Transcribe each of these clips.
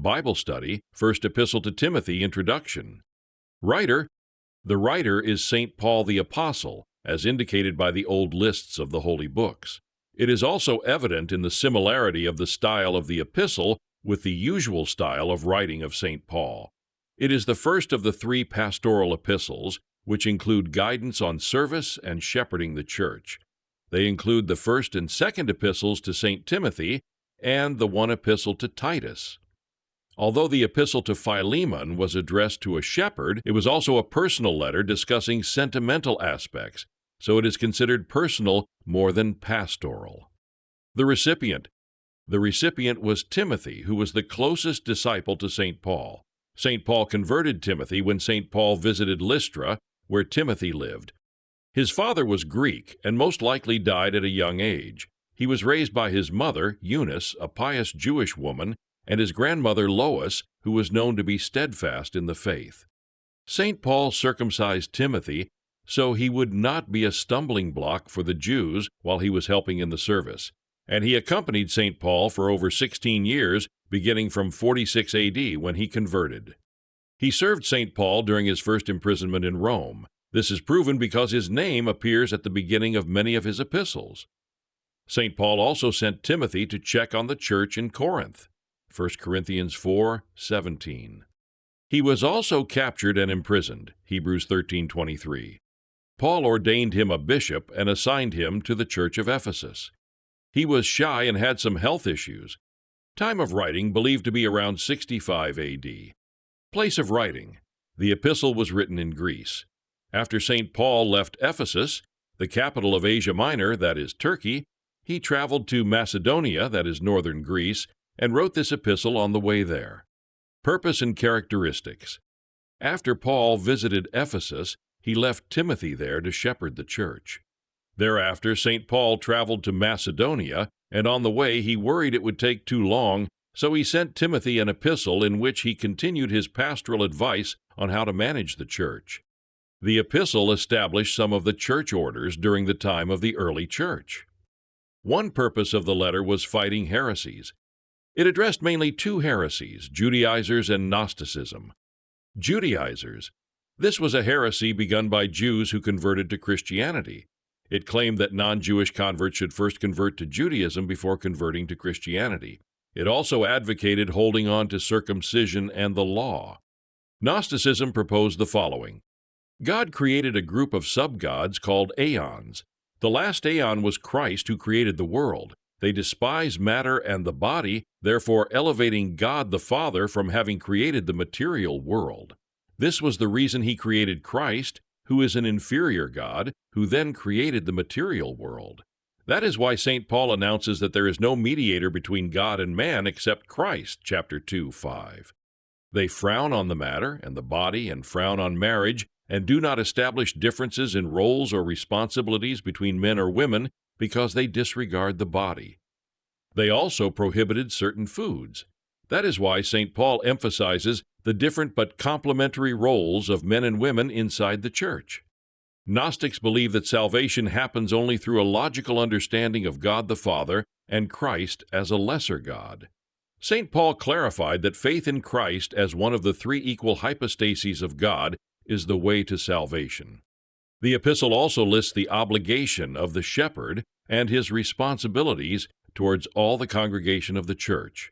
Bible study, First Epistle to Timothy, introduction. Writer. The writer is St. Paul the Apostle, as indicated by the old lists of the holy books. It is also evident in the similarity of the style of the epistle with the usual style of writing of St. Paul. It is the first of the 3 pastoral epistles, which include guidance on service and shepherding the church. They include the first and second epistles to St. Timothy and the one epistle to Titus. Although the epistle to Philemon was addressed to a shepherd, it was also a personal letter discussing sentimental aspects, so it is considered personal more than pastoral. The recipient. The recipient was Timothy, who was the closest disciple to St. Paul. St. Paul converted Timothy when St. Paul visited Lystra, where Timothy lived. His father was Greek and most likely died at a young age. He was raised by his mother, Eunice, a pious Jewish woman, and his grandmother Lois, who was known to be steadfast in the faith. St. Paul circumcised Timothy so he would not be a stumbling block for the Jews while he was helping in the service, and he accompanied St. Paul for over 16 years, beginning from 46 AD when he converted. He served St. Paul during his first imprisonment in Rome. This is proven because his name appears at the beginning of many of his epistles. St. Paul also sent Timothy to check on the church in Corinth. 1 Corinthians 4:17. He was also captured and imprisoned. Hebrews 13:23. Paul ordained him a bishop and assigned him to the church of Ephesus. He was shy and had some health issues. Time of writing believed to be around 65 AD. Place of writing. The epistle was written in Greece. After St. Paul left Ephesus, the capital of Asia Minor, that is Turkey, he traveled to Macedonia, that is northern Greece, and wrote this epistle on the way there. Purpose and characteristics. After Paul visited Ephesus, he left Timothy there to shepherd the church. Thereafter, St. Paul traveled to Macedonia, and on the way he worried it would take too long, so he sent Timothy an epistle in which he continued his pastoral advice on how to manage the church. The epistle established some of the church orders during the time of the early church. One purpose of the letter was fighting heresies. It addressed mainly 2 heresies, Judaizers and Gnosticism. Judaizers. This was a heresy begun by Jews who converted to Christianity. It claimed that non-Jewish converts should first convert to Judaism before converting to Christianity. It also advocated holding on to circumcision and the law. Gnosticism proposed the following. God created a group of sub-gods called aeons. The last aeon was Christ who created the world. They despise matter and the body, therefore elevating God the Father from having created the material world. This was the reason he created Christ, who is an inferior God, who then created the material world. That is why St. Paul announces that there is no mediator between God and man except Christ, chapter 2:5. They frown on the matter and the body and frown on marriage, and do not establish differences in roles or responsibilities between men or women because they disregard the body. They also prohibited certain foods. That is why St. Paul emphasizes the different but complementary roles of men and women inside the church. Gnostics believe that salvation happens only through a logical understanding of God the Father and Christ as a lesser God. St. Paul clarified that faith in Christ as one of the 3 equal hypostases of God is the way to salvation. The epistle also lists the obligation of the shepherd and his responsibilities towards all the congregation of the church.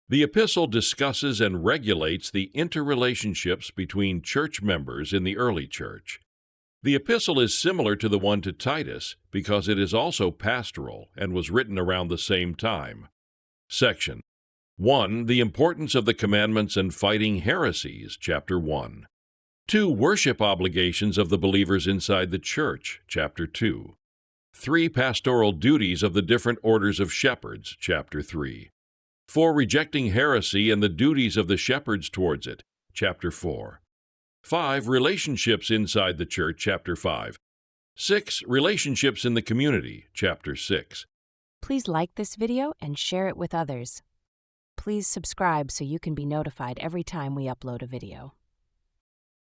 The epistle discusses and regulates the interrelationships between church members in the early church. The epistle is similar to the one to Titus because it is also pastoral and was written around the same time. Section 1. The importance of the commandments and fighting heresies, chapter 1. 2. Worship obligations of the believers inside the church, chapter 2. 3. Pastoral duties of the different orders of shepherds, chapter 3. 4. Rejecting heresy and the duties of the shepherds towards it, chapter 4. 5. Relationships inside the church, chapter 5. 6. Relationships in the community, chapter 6. Please like this video and share it with others. Please subscribe so you can be notified every time we upload a video.